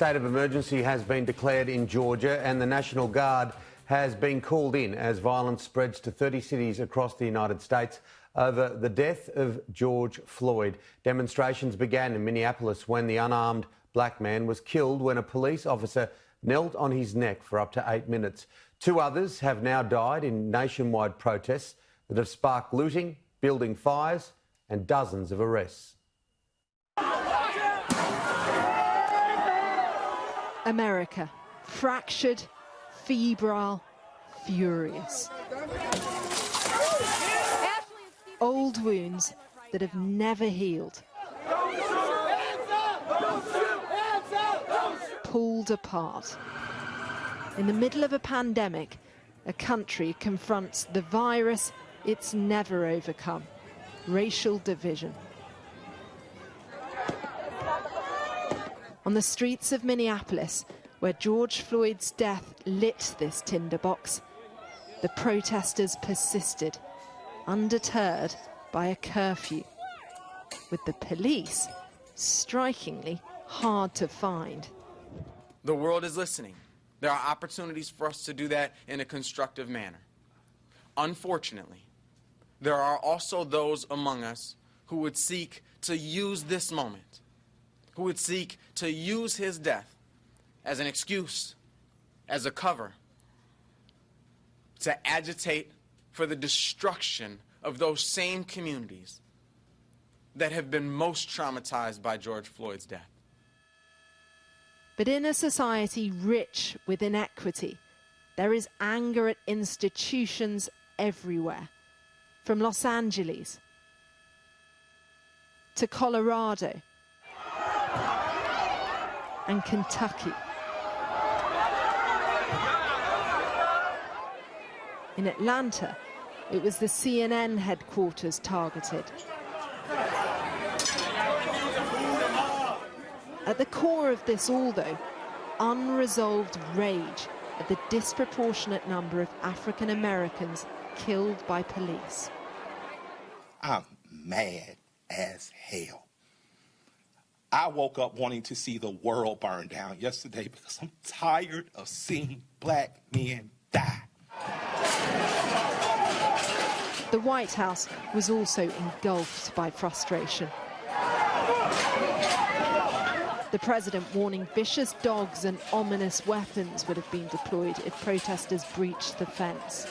State of emergency has been declared in Georgia and the National Guard has been called in as violence spreads to 30 cities across the United States over the death of George Floyd. Demonstrations began in Minneapolis when the unarmed black man was killed when a police officer knelt on his neck for up to 8 minutes. 2 others have now died in nationwide protests that have sparked looting, building fires and dozens of arrests. America, fractured, febrile, furious. Old wounds that have never healed. Pulled apart. In the middle of a pandemic, a country confronts the virus it's never overcome: racial division. On the streets of Minneapolis, where George Floyd's death lit this tinderbox, the protesters persisted, undeterred by a curfew, with the police strikingly hard to find. The world is listening. There are opportunities for us to do that in a constructive manner. Unfortunately, there are also those among us who would seek to use this moment, who would seek to use his death as an excuse, as a cover, to agitate for the destruction of those same communities that have been most traumatized by George Floyd's death. But in a society rich with inequity, there is anger at institutions everywhere, from Los Angeles to Colorado and Kentucky. In Atlanta, it was the CNN headquarters targeted. At the core of this all, though, unresolved rage at the disproportionate number of African Americans killed by police. I'm mad as hell. I woke up wanting to see the world burn down yesterday because I'm tired of seeing black men die. The White House was also engulfed by frustration. The president warning vicious dogs and ominous weapons would have been deployed if protesters breached the fence.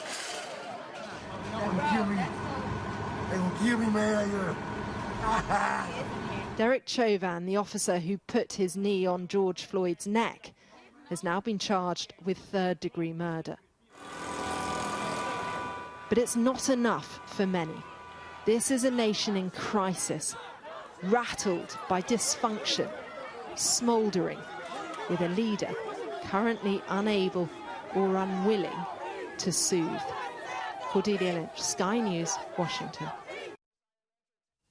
They gonna kill me. They gonna kill me, man. Derek Chauvin, the officer who put his knee on George Floyd's neck, has now been charged with third-degree murder. But it's not enough for many. This is a nation in crisis, rattled by dysfunction, smouldering, with a leader currently unable or unwilling to soothe. Cordelia Lynch, Sky News, Washington.